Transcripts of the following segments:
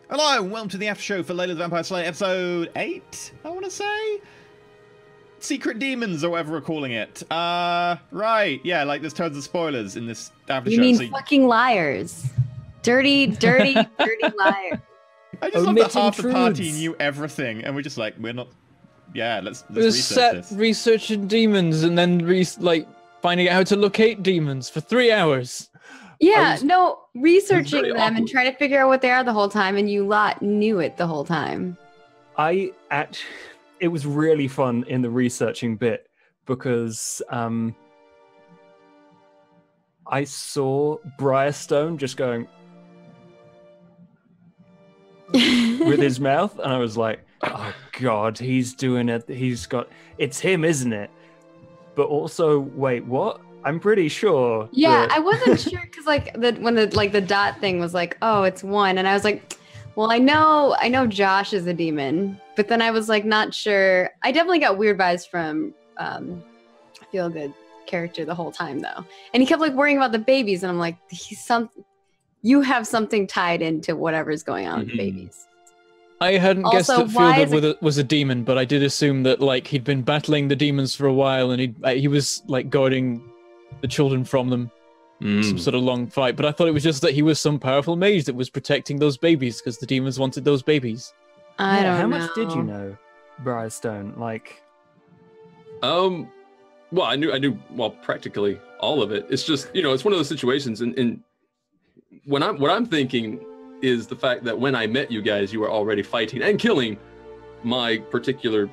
Hello, and welcome to the after show for Layla the Vampire Slayer, episode 8, I want to say? Secret Demons, or whatever we're calling it. Right, yeah, like there's tons of spoilers in this after show. You mean fucking liars. Dirty, dirty, dirty liars. I just love that half the party knew everything, and we're just like, we're not... Yeah, let's research this. Researching demons, and then, finding out how to locate demons for 3 hours. Yeah, researching them and trying to figure out what they are the whole time, and you lot knew it the whole time. It was really fun in the researching bit because I saw Briarstone just going with his mouth, and I was like, oh god, he's doing it. It's him, isn't it? But also, wait, what? I'm pretty sure. Yeah, I wasn't sure because when the dot thing was like, oh, it's 1, and I was like, well, I know Josh is a demon, but then I was like not sure. I definitely got weird vibes from Feel Good character the whole time though, and he kept like worrying about the babies, and I'm like, you have something tied into whatever's going on with the babies. I hadn't guessed that Feel Good was a demon, but I did assume that like he'd been battling the demons for a while, and he was like guarding the children from them. Some sort of long fight, but I thought it was just that he was some powerful mage that was protecting those babies because the demons wanted those babies. I don't know. How much did you know, Briarstone? Like, well, I knew practically all of it. It's just, it's one of those situations, and what I'm thinking is the fact that when I met you guys, you were already fighting and killing my particular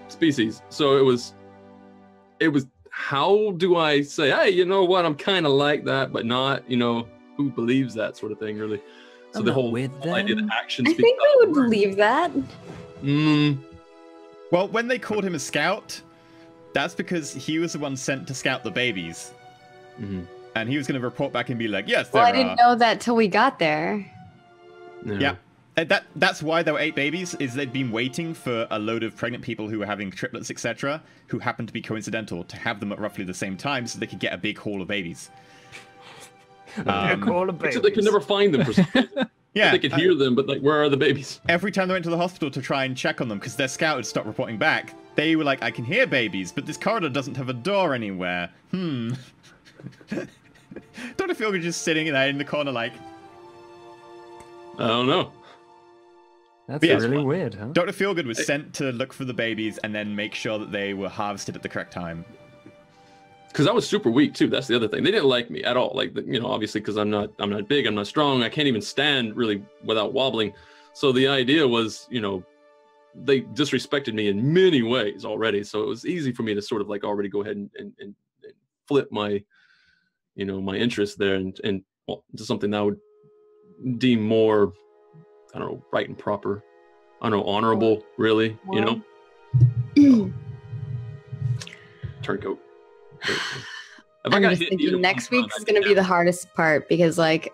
species. So it was. How do I say, hey, you know what, I'm kind of like that, but not, who believes that sort of thing, really? So the whole idea that actions. I think we would believe that. Well, when they called him a scout, that's because he was the one sent to scout the babies. And he was going to report back and be like, yes, there are. Well, I didn't know that till we got there. Yeah. That's why there were 8 babies, is they'd been waiting for a load of pregnant people who were having triplets, etc., who happened to be coincidental, to have them at roughly the same time so they could get a big haul of babies. So they could never find them for some reason. Yeah. They could hear them, but like, where are the babies? Every time they went to the hospital to try and check on them, because their scout had stopped reporting back, they were like, I can hear babies, but this corridor doesn't have a door anywhere. Dr. Feelgood just sitting there in the corner like... I don't know. That's really weird, huh? Dr. Feelgood was sent to look for the babies and then make sure that they were harvested at the correct time. Because I was super weak too. That's the other thing. They didn't like me at all. Like, obviously, because I'm not big, I'm not strong. I can't even stand really without wobbling. So the idea was, they disrespected me in many ways already. So it was easy for me to sort of like already go ahead and flip my, my interest there and into something that I would deem more, I don't know, right and proper. I don't know, honorable, really, Turncoat. I'm just thinking next week is going to be the hardest part because, like,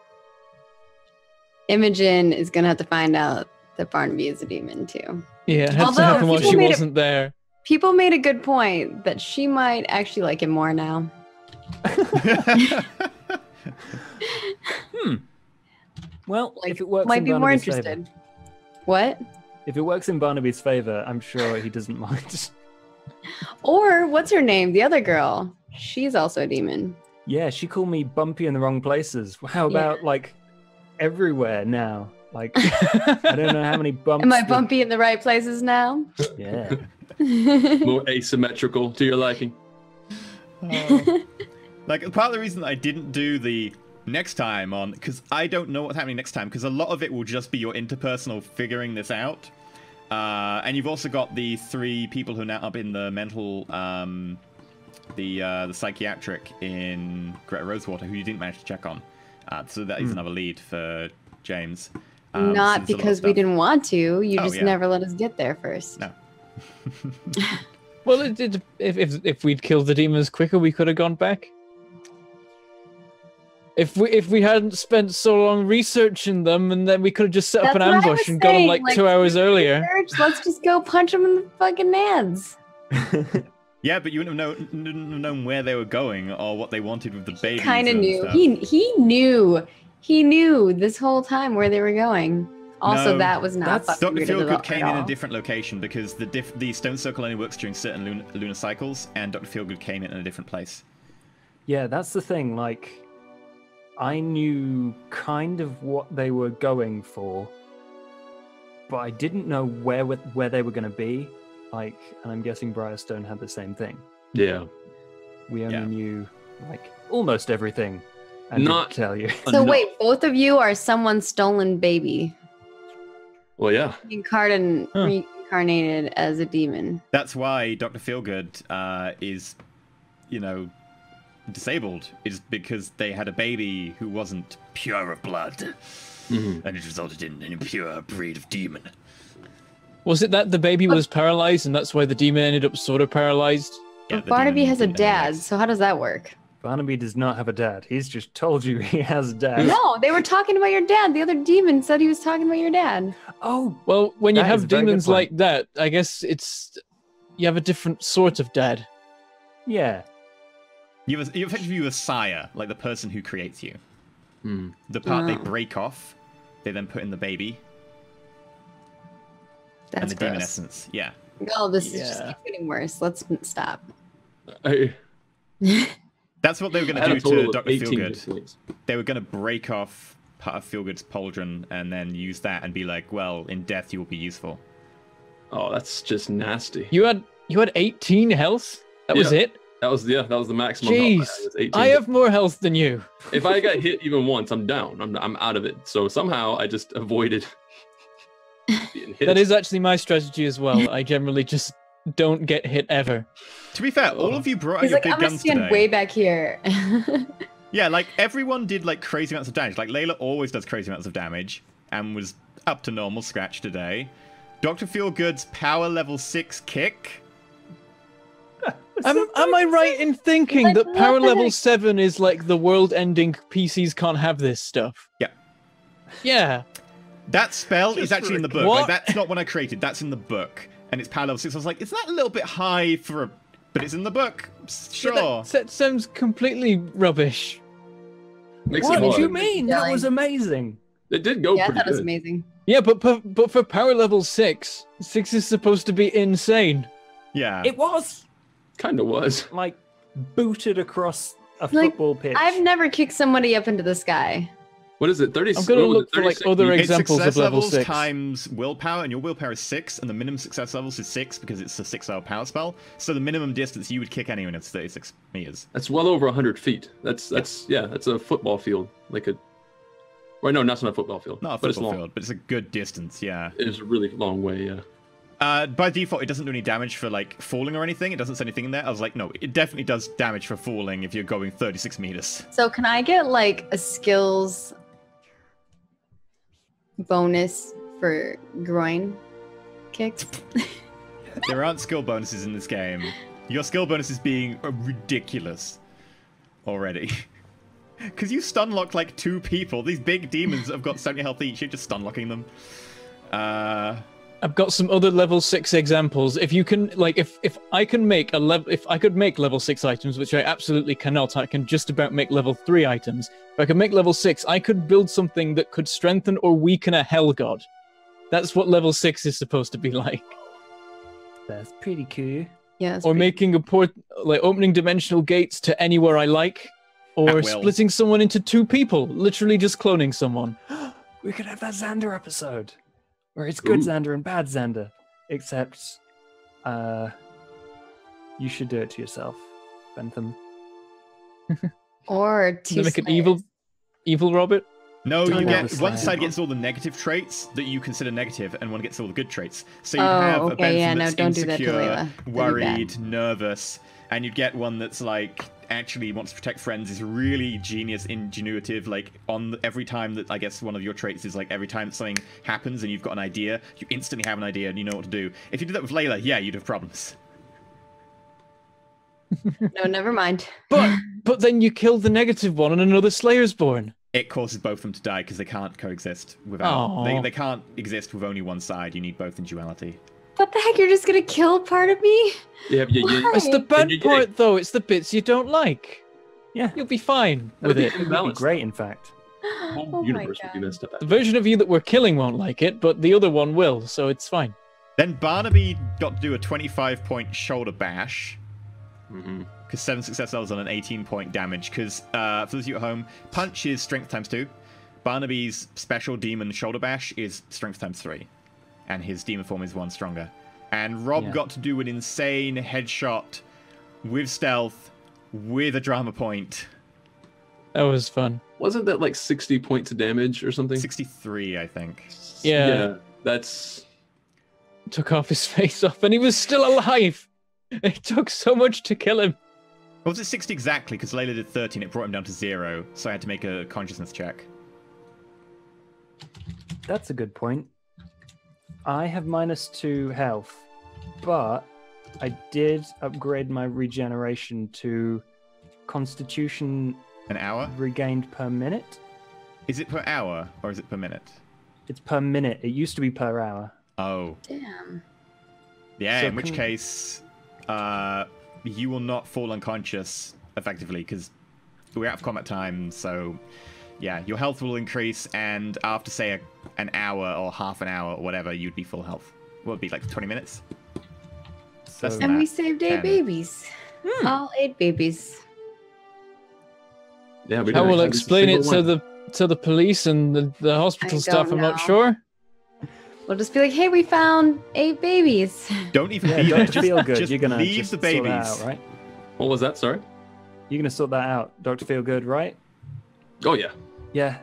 Imogen is going to have to find out that Barnaby is a demon, too. Yeah, it has to happen while she wasn't there. People made a good point that she might actually like him more now. Well, like, if it works, might be more Barnaby's interested. Favor. What? If it works in Barnaby's favor, I'm sure he doesn't mind. Or what's her name? The other girl. She's also a demon. Yeah, she called me bumpy in the wrong places. How about like everywhere now? Like, I don't know how many bumps. Am I bumpy in the right places now? Yeah. More asymmetrical to your liking. Like, part of the reason that I didn't do the next time on, because I don't know what's happening next time, because a lot of it will just be your interpersonal figuring this out. And you've also got the 3 people who are now up in the mental, the psychiatric in Greta Rosewater, who you didn't manage to check on. So that is another lead for James. Not because we didn't want to. You just never let us get there first. No. Well, if we'd killed the demons quicker, we could have gone back. If we hadn't spent so long researching them, and then we could have just set up an ambush and got them like 2 hours earlier. Let's just go punch them in the fucking nads. Yeah, but you wouldn't have known where they were going or what they wanted with the babies. He kind of knew. He knew this whole time where they were going. Also, No, that was not fucking Dr. weird Feelgood came at in a all. different location because the stone circle only works during certain lunar cycles, and Dr. Feelgood came in a different place. Yeah, that's the thing. Like, I knew kind of what they were going for, but I didn't know where they were going to be. Like, and I'm guessing Briarstone had the same thing. Yeah. We only knew like almost everything. I Not didn't tell you. So wait, both of you are someone's stolen baby, Well, yeah. reincarnated as a demon. That's why Dr. Feelgood is, disabled. Is because they had a baby who wasn't pure of blood, and it resulted in an impure breed of demon. Was it that the baby was paralyzed, and that's why the demon ended up sort of paralyzed? Yeah, But Barnaby has a dad, so how does that work? Barnaby does not have a dad. He's just told you he has a dad. No, they were talking about your dad. The other demon said he was talking about your dad. Oh, Well, when you That is have a very good demons point. like that, I guess you have a different sort of dad. yeah. You effectively a sire, like the person who creates you. The part they break off, they then put in the baby, and That's the demon gross. essence. Yeah. No, this is just getting worse. Let's stop. That's what they were going I had to a do total to of Dr. 18 Feelgood. points. They were going to break off part of Feelgood's pauldron and then use that and be like, well, in death you will be useful. Oh, that's just nasty. You had 18 health? That was Yeah. it? That was the maximum health I had, Jeez. was 18. I have more health than you. If I got hit even once, I'm down. I'm out of it. So somehow I just avoided being hit. That is actually my strategy as well. I generally just don't get hit ever. To be fair, all of you brought out He's your like, big I'm gonna guns stand today. way back here. Yeah, like everyone did like crazy amounts of damage. Like Layla always does crazy amounts of damage and was up to normal scratch today. Dr. Feelgood's power level 6 kick. Am I right in thinking Like, that what power the level heck? 7 is like the world-ending PCs can't have this stuff? Yeah. Yeah. That spell is actually in the book. What? Like that's not one I created. That's in the book, and it's power level 6. I was like, is that a little bit high for a? But it's in the book. Sure. Yeah, that sounds completely rubbish. Makes What it did hard. you mean? That Yelling. was amazing. It did go Yeah, I pretty thought it was good. amazing. Yeah, but for power level 6, 6 is supposed to be insane. Yeah. It was Kind of was. like booted across a Like, football pitch. I've never kicked somebody up into the sky. What is it? 30. I'm gonna what was look it, for like 36? other It's examples success of level levels 6. times willpower, and your willpower is 6, and the minimum success levels is 6 because it's a 6-hour power spell. So the minimum distance you would kick anyone is 36 meters. That's well over 100 feet. That's a football field. Like a. Right, no, not a football field. Not a but it's football long. field, but it's a good distance. Yeah. It is a really long way. Yeah. By default, it doesn't do any damage for like falling or anything. It doesn't say anything in there. I was like, no, it definitely does damage for falling if you're going 36 meters. So can I get like a skills bonus for groin kicks? There aren't skill bonuses in this game. Your skill bonus is being ridiculous already. Because you stun lock like 2 people. These big demons that have got 70 health each. You're just stun locking them. I've got some other level 6 examples. If you can, like, if I can make if I could make level 6 items, which I absolutely cannot, I can just about make level 3 items. If I could make level 6, I could build something that could strengthen or weaken a hell god. That's what level 6 is supposed to be like. That's pretty cool. Yeah. that's Or pretty- making a port, like opening dimensional gates to anywhere I like, or At will. splitting someone into 2 people, literally just cloning someone. We could have that Xander episode. Where it's good Ooh. Xander and bad Xander. Except you should do it to yourself, Bentham. Or two Make an slayers. evil Robert. No, Don't you know get the one slang. side gets all the negative traits that you consider negative, and one gets all the good traits. So you Oh, have a okay, Bentham yeah, no, that's don't do that to insecure, Layla. That'd be worried, nervous, and you'd get one that's like actually wants to protect friends, is really genius, ingenuitive. Like every time that I guess one of your traits is like every time something happens and you've got an idea, you instantly have an idea and you know what to do. If you did that with Layla, yeah, you'd have problems. No, never mind. But then you kill the negative one and another Slayer's born. It causes both of them to die because they can't coexist without. Aw. They can't exist with only one side. You need both in duality. What the heck? You're just gonna kill part of me? Yeah. Why? That's the bad you- part, though. It's the bits you don't like. Yeah. You'll be fine That'd with be it. It would be Balanced. great, in fact. whole Oh my universe would be God. messed up. The version of you that we're killing won't like it, but the other one will, so it's fine. Then Barnaby got to do a 25-point shoulder bash. Mm-hmm. Because 7 success levels on an 18-point damage. Because for those of you at home, punch is strength times 2. Barnaby's special demon shoulder bash is strength times 3. And his demon form is 1 stronger. And Rob got to do an insane headshot with stealth, with a drama point. That was fun. Wasn't that like 60 points of damage or something? 63, I think. Yeah. That's... Took off his face off, and he was still alive. It took so much to kill him. Or was it 60 exactly? Because Layla did 30 and it brought him down to 0. So I had to make a consciousness check. That's a good point. I have -2 health, but I did upgrade my regeneration to Constitution An hour? regained per minute. Is it per hour or is it per minute? It's per minute. It used to be per hour. Oh. Damn. Yeah, So in which case, you will not fall unconscious effectively because we're out of combat time. So, yeah, your health will increase, and after say an hour or half an hour or whatever, you'd be full health. What would it be, like 20 minutes? So, And we saved 8 babies. All 8 babies. Yeah, we I will didn't explain it single to the police and the hospital I staff. don't I'm not know. sure. We'll just be like, hey, we found 8 babies. Don't even yeah, be there. Dr. Feelgood, Just you're gonna leave just the sort that babies. out, right? What was that? Sorry. You're gonna sort that out, Dr. Feelgood, right? Oh yeah, Yeah.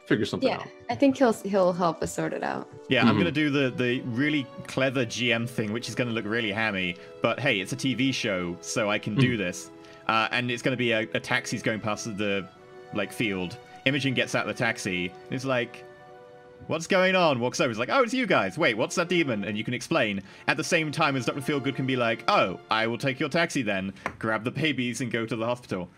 figure something Yeah, out. I think he'll help us sort it out. Yeah, I'm going to do the really clever GM thing, which is going to look really hammy. But hey, it's a TV show, so I can do this. And it's going to be a taxi's going past the field. Imogen gets out of the taxi, and it's like, what's going on? Walks over, it's like, oh, it's you guys. Wait, what's that demon? And you can explain. At the same time as Dr. Feelgood can be like, oh, I will take your taxi then. Grab the babies and go to the hospital.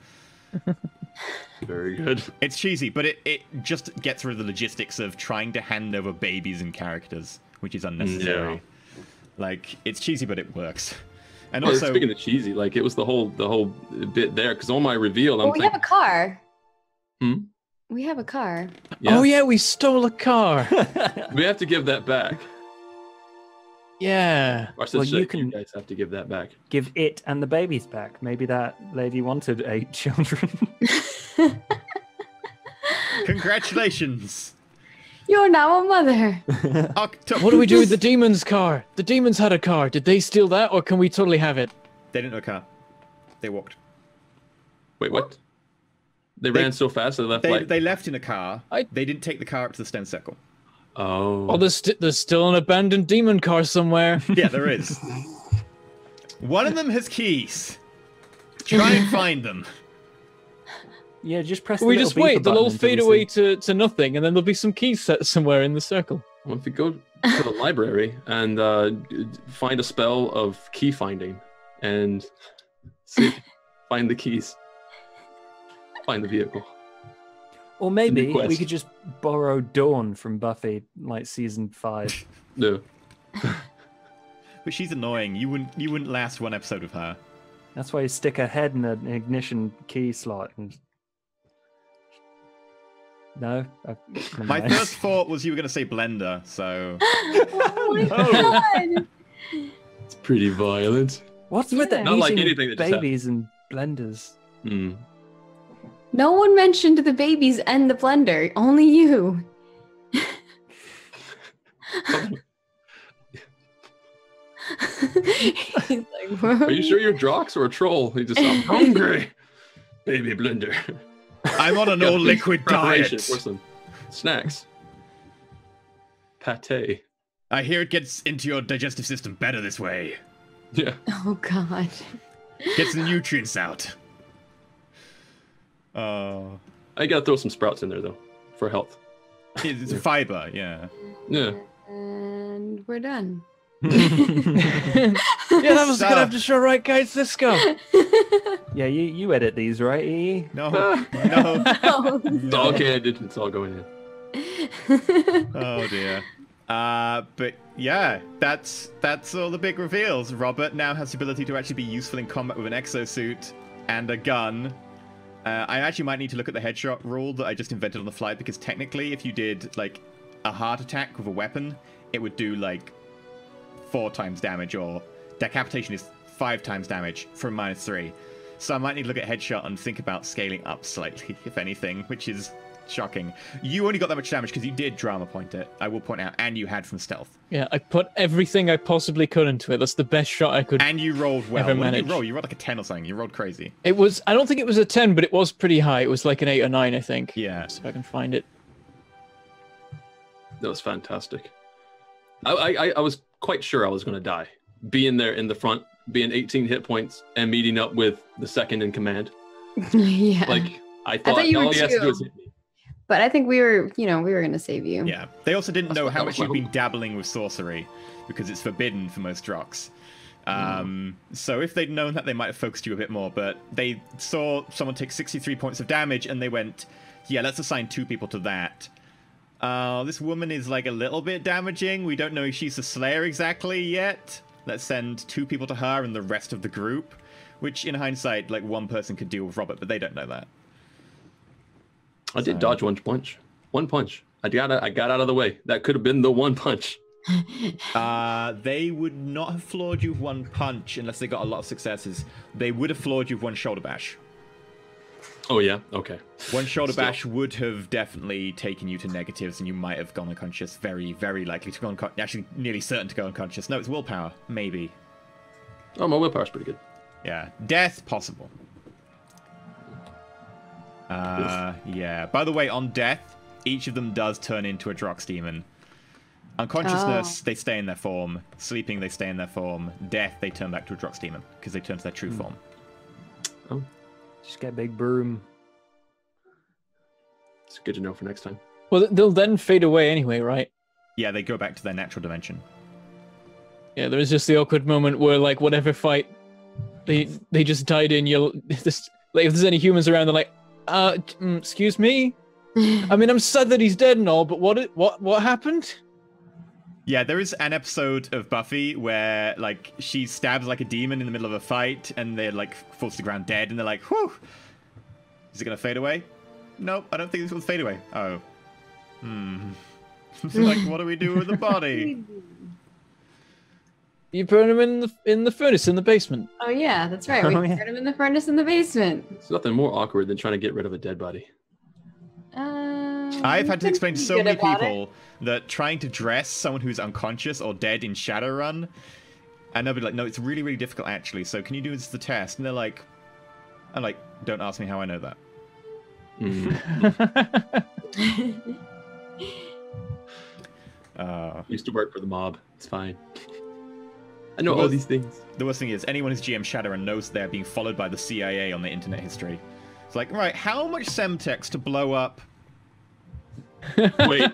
Very good. It's cheesy, but it just gets rid of the logistics of trying to hand over babies and characters, which is unnecessary. Yeah. Like, it's cheesy, but it works. And Well, also, speaking of cheesy, like it was the whole bit there because on my reveal, Well, I'm we thinking, have a car. Hmm? We have a car. Oh yeah, we stole a car. we have to give that back. Yeah. Or I said, Well, shit, you can- you guys have to give that back. Give it and the babies back. Maybe that lady wanted 8 children. congratulations. You're now a mother. What do we do with the demons' car? The demons had a car. Did they steal that, or can we totally have it? They didn't have a car. They walked. Wait, what? They ran so fast they left They left in a car. I- They didn't take the car up to the stone circle. Oh. Oh, there's still an abandoned demon car somewhere. Yeah, there is. One of them has keys. Try and find them. Yeah, just press We the just little wait. beeper They'll all button until fade we away see- to nothing, and then there'll be some keys set somewhere in the circle. Well, if you go to the library and find a spell of key finding and see, find the keys, find the vehicle. Or maybe quest. we could just borrow Dawn from Buffy, like season 5. No. But she's annoying. You wouldn't last one episode with her. That's why you stick her head in an ignition key slot. And... No? Never My mind. first thought was you were going to say blender, so... Oh my No. God. It's pretty violent. What's with Yeah. it? Not like Eating anything that just babies and blenders. Hmm. No one mentioned the babies and the blender. Only you. He's like, Are you sure you're Drox or a troll? He just, I'm hungry. Baby blender. I'm on an all-liquid Preparation diet. for some snacks. Pate. I hear it gets into your digestive system better this way. Yeah. Oh God. Gets the nutrients out. Oh. I gotta throw some sprouts in there though, for health. It's fiber, yeah. Yeah. And we're done. Yeah, that was a good after-show, right, guys? Let's go. Yeah, you edit these, right, EE? No, no. It's all candid. It's all going in. Oh dear. But yeah, that's all the big reveals. Robert now has the ability to actually be useful in combat with an exosuit and a gun. I actually might need to look at the headshot rule that I just invented on the fly, because technically if you did like a heart attack with a weapon, it would do like 4 times damage, or decapitation is 5 times damage for -3. So I might need to look at headshot and think about scaling up slightly, if anything, which is shocking. You only got that much damage because you did drama point it, I will point out, and you had from stealth. Yeah, I put everything I possibly could into it. That's the best shot I could. And you rolled well. Ever What did manage. you roll? You rolled like a 10 or something. You rolled crazy. It was. I don't think it was a 10, but it was pretty high. It was like an 8 or 9, I think. Yeah. So if I can find it. That was fantastic. I was quite sure I was going to die. Being there in the front, being 18 hit points, and meeting up with the second in command. Yeah. Like, I thought you were all he has to do is too. hit me. But I think we were going to save you. Yeah. They also didn't know how much my you've been dabbling with sorcery, because it's forbidden for most Drox. So if they'd known that, they might have focused you a bit more, but they saw someone take 63 points of damage, and they went, yeah, let's assign 2 people to that. This woman is like a little bit damaging. We don't know if she's the Slayer exactly yet. Let's send 2 people to her and the rest of the group, which in hindsight, like 1 person could deal with Robert, but they don't know that. I did dodge one punch. One punch. I got out of the way. That could have been the one punch. They would not have floored you with 1 punch unless they got a lot of successes. They would have floored you with 1 shoulder bash. Oh yeah, okay. 1 shoulder bash would have definitely taken you to negatives, and you might have gone unconscious. Very, very likely to go unconscious. Actually, nearly certain to go unconscious. No, it's willpower. Maybe. Oh, my willpower's pretty good. Yeah. Death, possible. Yeah. By the way, on death, each of them does turn into a Drox demon. Unconsciousness, they stay in their form. Sleeping, they stay in their form. Death, they turn back to a Drox demon, because they turn to their true form. Oh. Just get big broom. It's good to know for next time. Well, they'll then fade away anyway, right? Yeah, they go back to their natural dimension. Yeah, there is just the awkward moment where, like, whatever fight they just died in, like, if there's any humans around, they're like, excuse me? I mean, I'm sad that he's dead and all, but what happened? Yeah, there is an episode of Buffy where, like, she stabs, like, a demon in the middle of a fight, and they're, like, falls to the ground dead, and they're like, whew! Is it gonna fade away? Nope, I don't think this will fade away. Oh. Like, what do we do with the body? You burn him in the furnace in the basement. Oh yeah, that's right. We put him in the furnace in the basement. It's nothing more awkward than trying to get rid of a dead body. I've had to explain to so many people that trying to dress someone who's unconscious or dead in Shadowrun, and they'll be like, no, it's really, really difficult actually, so can you do this as the test? And they're like, I'm like, don't ask me how I know that. Used to work for the mob. It's fine. I know all these things. The worst thing is, anyone who's GM Shadowrun knows they're being followed by the CIA on their internet history. It's like, right, how much Semtex to blow up? Wait.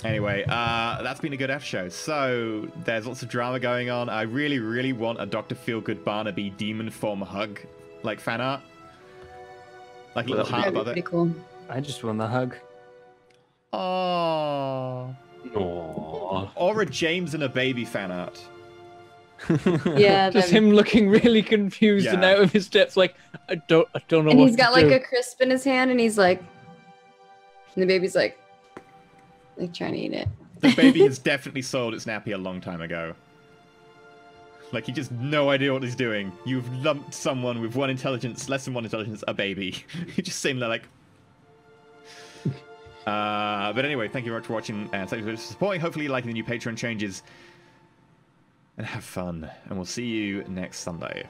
Anyway, that's been a good F show. So there's lots of drama going on. I really, really want a Dr. Feelgood Barnaby demon form hug, like fan art, like a little heart above it. Pretty cool. I just want the hug. Oh. Aww. Or a James and a baby fan art. Yeah, just him looking really confused and out of his depth, like I don't know. And what he's got to like do. a crisp in his hand, and he's like, and the baby's like trying to eat it. The baby has definitely soiled its nappy a long time ago. Like, he just no idea what he's doing. You've lumped someone with 1 intelligence, less than 1 intelligence, a baby. You just seem like. But anyway, thank you very much for watching and thank you for supporting. Hopefully, you're liking the new Patreon changes. And have fun. And we'll see you next Sunday.